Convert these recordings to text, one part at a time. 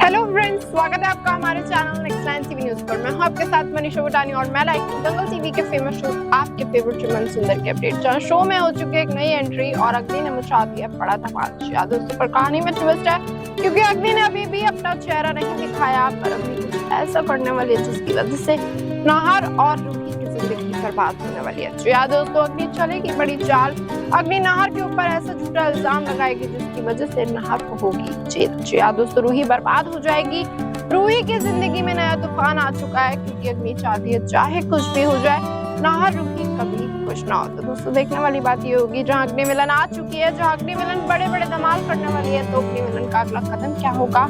Hello friends, स्वागत है आपका हमारे channel next line TV news पर। मैं हूं आपके साथ मनीषा बुटानी और मैं लाइक हूं दंगल टीवी के फेमस शो आपके फेवरेट चमन सुंदर के अपडेट। जहां शो में हो चुकी एक नई एंट्री और अग्नि ने मचा दिया बड़ा धमाल। यादव पर कहानी में ट्विस्ट है क्योंकि अग्नि ने अभी भी अपना चेहरा नहीं दिखाया, पर अग्नि कुछ ऐसा करने वाली है जिसकी वजह से नाहर और रूही की जिंदगी बर्बाद होने वाली है। जी हाँ दोस्तों, अग्नि चलेगी बड़ी चाल। अग्नि नाहर के ऊपर ऐसा झूठा इल्जाम लगाएगी जिसकी वजह से नाहर को होगी जेल। जी हाँ दोस्तों, रूही बर्बाद हो जाएगी। रूही की जिंदगी में नया तूफान आ चुका है क्योंकि अग्नि चाहती है चाहे कुछ भी हो जाए, नाहर रूही कभी खुश ना हो। तो दोस्तों, देखने वाली बात ये होगी जहां अग्नि मिलन आ चुकी है, जहां अग्नि मिलन बड़े बड़े धमाल करने वाली है, तो अग्नि मिलन का अगला कदम क्या होगा।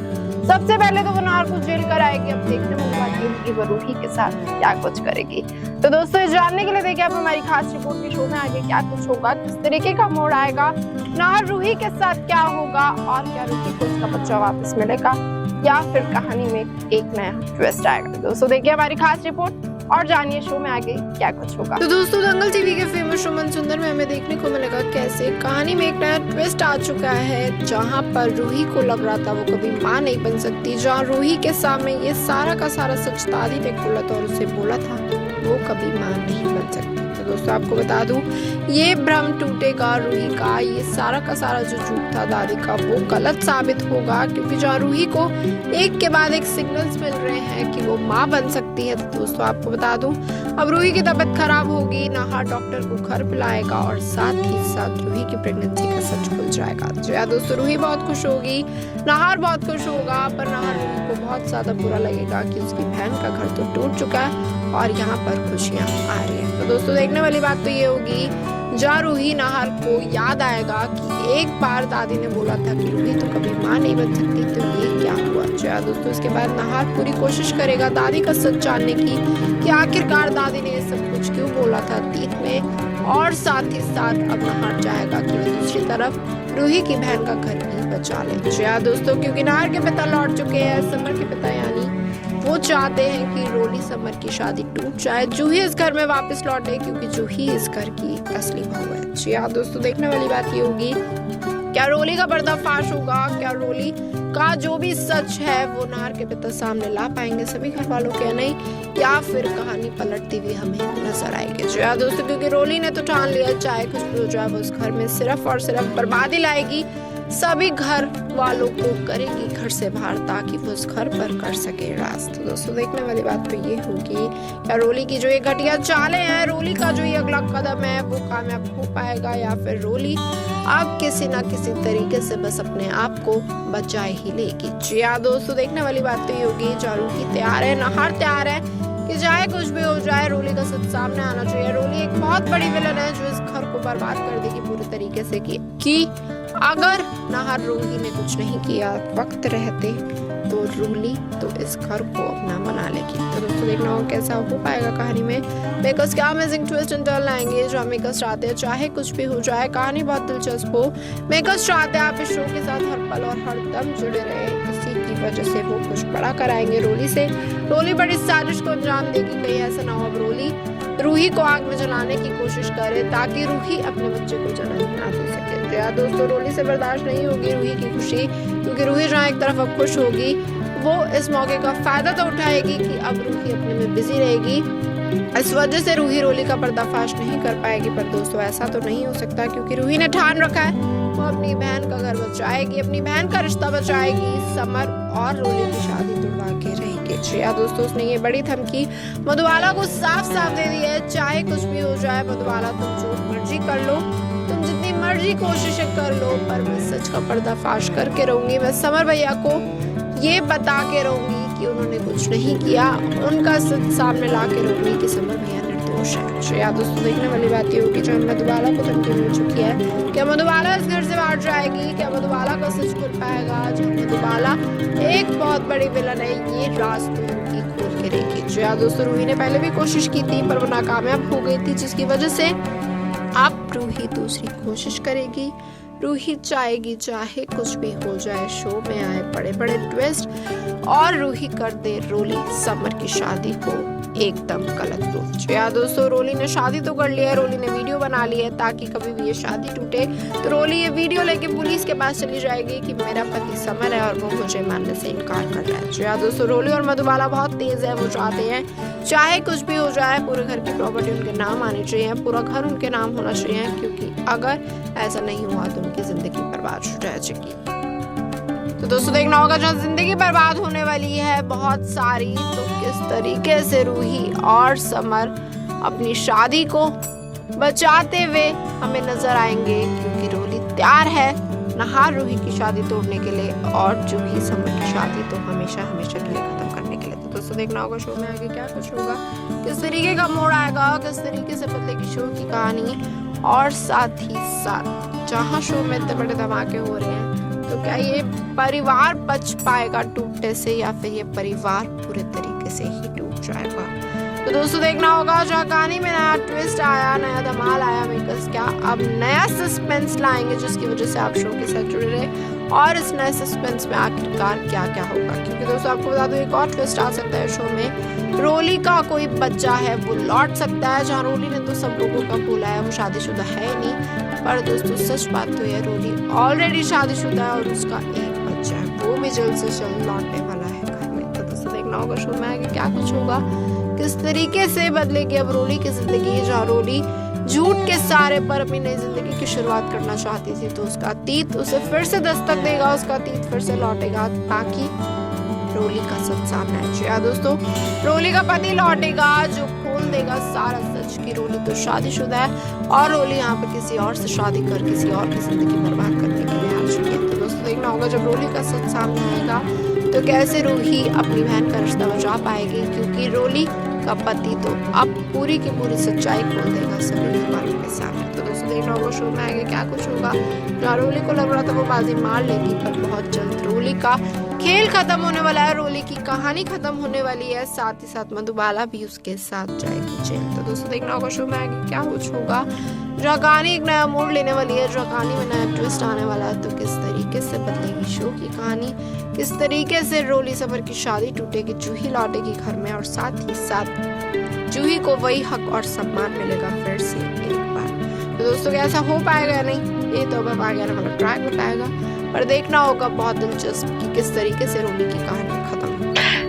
सबसे पहले तो वो नाहर को जेल कर आएगी। अब देखने वाली बात ये होगी वो रूही के साथ क्या कुछ करेगी। तो दोस्तों, ये जानने के लिए देखिए आप हमारी खास रिपोर्ट की। शो में आगे क्या कुछ होगा, किस तरीके का मोड़ आएगा, नाहर रूही के साथ क्या होगा और क्या रूही को उसका बच्चा वापस मिलेगा या फिर कहानी में एक नया ट्विस्ट आएगा। तो दोस्तों, देखिए हमारी खास रिपोर्ट और जानिए शो में आगे क्या कुछ होगा। तो दोस्तों, दंगल टीवी के फेमस शो मन सुंदर में हमें देखने को मिलेगा कैसे कहानी में एक नया ट्विस्ट आ चुका है, जहां पर रूही को लग रहा था वो कभी मां नहीं बन सकती, जहां रूही के सामने ये सारा का सारा सच दादी ने खोला था और उसे बोला था वो कभी मां नहीं बन सकती। तो दोस्तों, आपको बता दूं ये भ्रम टूटेगा रूही का, ये सारा का सारा जो झूठ था दादी का वो गलत साबित होगा, क्योंकि जहाँ रूही को एक के बाद एक सिग्नल्स मिल रहे हैं कि वो माँ बन सकती है। तो दोस्तों, आपको बता दूं अब रूही की तबीयत खराब होगी, नाहर डॉक्टर को घर बुलाएगा और साथ ही साथ रूही की प्रेगनेंसी का सच खुल जाएगा। जो यार दोस्तों, रूही बहुत खुश होगी, नाहर बहुत खुश होगा, पर नाहर रूही को बहुत ज्यादा बुरा लगेगा कि उसकी बहन का घर तो टूट चुका है और यहाँ पर खुशियाँ आ रही है। तो दोस्तों, देखने वाली बात तो ये होगी जहाँ रूही नाहर को याद आएगा कि एक बार दादी ने बोला था कि रूही तो कभी माँ नहीं बन सकती, तो ये क्या हुआ। जो दोस्तों, इसके बाद नाहर पूरी कोशिश करेगा दादी का सच जानने की कि आखिरकार दादी ने ये सब कुछ क्यों बोला था अतीत में, और साथ ही साथ अब नाहर चाहेगा कि वो दूसरी तरफ रूही की बहन का घर भी बचा ले। जी दोस्तों, क्योंकि नाहर के पिता लौट चुके हैं, समर के पिता यानी वो चाहते हैं कि रोली समर की शादी टूट जाए, जूही इस घर में वापस लौटे, क्योंकि जूही इस घर की असली बहू है। जी हाँ दोस्तों, देखने वाली बात ये होगी क्या रोली का पर्दाफाश होगा, क्या रोली का जो भी सच है वो नाहर के पिता सामने ला पाएंगे सभी घर वालों के नहीं, या फिर कहानी पलटती हुई हमें नजर आएगी। जी हाँ दोस्तों, क्योंकि रोली ने तो ठान लिया चाहे कुछ भी हो जाए वो उस घर में सिर्फ और सिर्फ बर्बादी लाएगी, सभी घर वालों को करेगी घर से बाहर ताकि वो उस घर पर कर सके राज। तो दोस्तों, देखने वाली बात तो ये होगी क्या रोली की जो ये घटिया चालें हैं, रोली का जो ये अगला कदम है वो कामयाब हो पाएगा, या फिर रोली अब किसी ना किसी तरीके से बस अपने आप को बचा ही लेगी। जी हाँ दोस्तों, देखने वाली बात तो ये होगी जहाँ रूही तैयार है, नाहर तैयार है कि चाहे कुछ भी हो जाए रोली का सच सामने आना चाहिए। रोली एक बहुत बड़ी विलन है जो इस घर को बर्बाद कर देगी पूरी तरीके से कि अगर नाहर रूही ने कुछ नहीं किया वक्त रहते तो रूली तो इस घर को अपना बना लेगी। तो दोस्तों, देखना होगा कैसा हो पाएगा कहानी में, मेकर्स क्या अमेजिंग ट्विस्ट एंड लाएंगे जो मेकर्स चाहते हैं चाहे कुछ भी हो जाए कहानी बहुत दिलचस्प हो। मेकर्स चाहते हैं आप इस शो के साथ हर पल और हर दम जुड़े रहे, इसी की वजह से वो कुछ बड़ा कराएंगे रोली से। रोली बड़ी साजिश को अंजाम देगी, कहीं ऐसा ना हो अब रोली रूही को आग में जलाने की कोशिश करे ताकि रूही अपने बच्चे को जन्म ना दे सके। तो यार दोस्तों, रोली से बर्दाश्त नहीं होगी रूही की खुशी, क्योंकि रूही जहाँ एक तरफ अब खुश होगी वो इस मौके का फायदा तो उठाएगी कि अब रूही अपने में बिजी रहेगी, इस वजह से रूही रोली का पर्दाफाश नहीं कर पाएगी। पर दोस्तों, ऐसा तो नहीं हो सकता क्योंकि रूही ने ठान रखा है वो अपनी बहन का घर बचाएगी, अपनी बहन का रिश्ता बचाएगी, समर और रोली की शादी तुड़वा के रहेगी। जी हाँ दोस्तों, उसने ये बड़ी धमकी मधुबाला को साफ साफ दे दी है, चाहे कुछ भी हो जाए मधुबाला तुम जो मर्जी कर लो, तुम जितनी मर्जी कोशिशें कर लो, पर मैं सच का पर्दाफाश करके रहूंगी। मैं समर भैया को ये बता के रहूंगी कि उन्होंने कुछ नहीं किया, उनका सच सामने ला के रहूंगी कि समर भैया निर्दोष है। जी हाँ दोस्तों, देखने वाली बात ये होगी जब मधुबाला को धमकी मिल चुकी है, क्या मधुबाला इस घर से बाहर जाएगी, क्या मधुबाला का सच खुल पाएगा। जब मधुबाला एक बहुत बड़ी विलन है, ये राज तो उनकी खोल के रहेगी। जी हाँ दोस्तों, रूही ने पहले भी कोशिश की थी पर वो नाकामयाब हो गई थी, जिसकी वजह से अब रूही दूसरी कोशिश करेगी। रूही चाहेगी चाहे कुछ भी हो जाए शो में आए बड़े बड़े ट्विस्ट और रूही कर दे रोली समर की शादी को एकदम गलत रूप। जी हाँ दोस्तों, रोली ने शादी तो कर लिया है, रोली ने वीडियो बना ली है ताकि कभी भी ये शादी टूटे तो रोली ये वीडियो लेके पुलिस के पास चली जाएगी कि मेरा पति समर है और वो मुझे मानने से इनकार कर रहा है। जी हाँ दोस्तों, रोली और मधुबाला बहुत तेज है, वो चाहते हैं चाहे कुछ भी हो जाए पूरे घर की प्रॉपर्टी उनके नाम आनी चाहिए, पूरा घर उनके नाम होना चाहिए, क्योंकि अगर ऐसा नहीं हुआ तो उनकी जिंदगी बर्बाद हो जाएगी। तो दोस्तों देखना होगा जहाँ जिंदगी बर्बाद होने वाली है बहुत सारी, तो किस तरीके से रूही और समर अपनी शादी को बचाते हुए हमें नजर आएंगे, क्योंकि रोली तैयार है नहार रूही की शादी तोड़ने के लिए और जूही समर की शादी तो हमेशा हमेशा के लिए खत्म करने के लिए। तो दोस्तों देखना होगा शो में आगे क्या कुछ होगा, किस तरीके का मोड़ आएगा, किस तरीके से बदलेगी शो की कहानी, और साथ ही साथ जहाँ शो में इतने बड़े धमाके हो रहे हैं तो क्या ये परिवार बच पाएगा टूटने से या फिर ये परिवार पूरे तरीके से ही टूट जाएगा। तो दोस्तों देखना होगा जहाँ कहानी में नया ट्विस्ट आया, नया धमाल आया, मेकर्स क्या अब नया सस्पेंस लाएंगे जिसकी वजह से आप शो के साथ जुड़े रहे, और इस नए सस्पेंस में आखिरकार क्या क्या होगा। क्योंकि दोस्तों आपको बता दूं एक और ट्विस्ट आ सकता है शो में, रोली का कोई बच्चा है वो लौट सकता है, जहाँ रोली ने तो सब लोगों का बोला है वो शादीशुदा है नहीं, पर दोस्तों सच बात तो है रोली ऑलरेडी शादीशुदा है और उसका एक बच्चा है, वो भी जल्द से जल्द लौटने वाला है घर में। तो दोस्तों देखना होगा शो में आगे क्या कुछ होगा, किस तरीके से बदलेगी अब रोली की जिंदगी, जहाँ रोली झूठ के सहारे पर अपनी नई जिंदगी की शुरुआत करना चाहती थी, तो उसका अतीत उसे फिर से दस्तक देगा, उसका अतीत फिर से लौटेगा ताकि रोली का सच सामने आए। जी हाँ दोस्तों, रोली का पति लौटेगा जो खोल देगा सारा सच की रोली तो शादीशुदा है और रोली यहाँ पे किसी और से शादी कर किसी और की जिंदगी बर्बाद करने के लिए आ चुकी है। तो दोस्तों देखना होगा जब रोली का सच सामने आएगा तो कैसे रूही अपनी बहन का रिश्ता बचा पाएगी, क्योंकि रोली का पति तो अब पूरी की पूरी सच्चाई खोल देगा सभी वालों के सामने। तो दोस्तों देखना होगा शो में आगे क्या कुछ होगा, जहाँ रोली को लग रहा था वो बाजी मार लेगी, पर बहुत जल्द रोली का खेल खत्म होने वाला है, रोली की कहानी खत्म होने वाली है, साथ ही साथ मधुबाला भी उसके साथ जाएगी जेल। तो दोस्तों देखना होगा शो में आगे क्या कुछ होगा, जहाँ कहानी एक नया मोड़ लेने वाली है, जहाँ कहानी में नया ट्विस्ट आने वाला है, तो किस तरीके से बदलेगी शो की कहानी, किस तरीके से रोली समर की शादी टूटेगी, जूही लौटेगी घर में, और साथ ही साथ जूही को वही हक और सम्मान मिलेगा फिर से एक बार। तो दोस्तों क्या ऐसा हो पाएगा या नहीं, ये तो अब आगे आने वाला ट्रैक बताएगा, पर देखना होगा बहुत दिलचस्प कि किस तरीके से रोली की कहानी खत्म।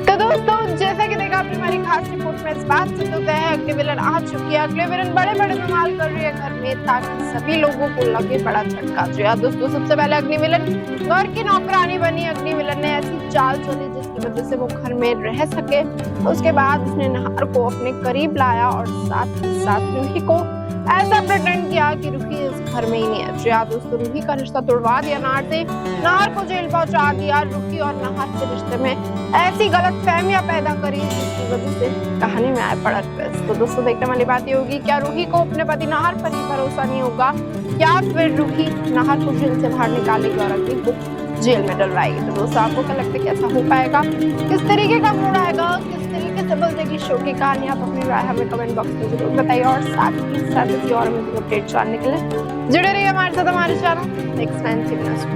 तो दोस्तों जैसा कि देखा आपने हमारी खास रिपोर्ट में इस बात से तो तय है अगले विलन आ चुकी है, अगले विलन बड़े बड़े धमाल कर रही है घर में ताकि सभी लोगों को लगे बड़ा झटका। जो यार दोस्तों सबसे पहले अग्नि विलन घर की नौकरानी बनी, अग्नि विलन ने ऐसी चाल चली जिसकी वजह से वो घर में रह सके, उसके बाद उसने नहार को अपने करीब लाया और साथ ही साथ रूही को ऐसा प्रेटेंड किया कि रूही इस घर में ही नहीं है। जी हाँ दोस्तों, रूही का रिश्ता तोड़वा दिया नाहर से, नाहर को जेल पहुंचा दिया, रूही और नाहर के रिश्ते में ऐसी गलतफहमियां पैदा करी जिसकी वजह से कहानी में आए पड़ा ट्विस्ट। तो दोस्तों देखने वाली बात ये होगी क्या रूही को अपने पति नाहर पर ही भरोसा नहीं होगा या फिर रूही नाहर को जेल से बाहर निकालेगी और अग्नि को जेल में डलवाएगी। तो दोस्तों आपको क्या लगता है कैसा हो पाएगा, किस तरीके का मोड़ आएगा, किस तरीके से बदलेगी शो की कहानी, आप अपनी राय हमें कमेंट बॉक्स में जरूर बताइए, और साथ ही साथ इसी और अपडेट जानने के लिए जुड़े रहिए हमारे साथ हमारे चैनल नेक्स्ट टाइम।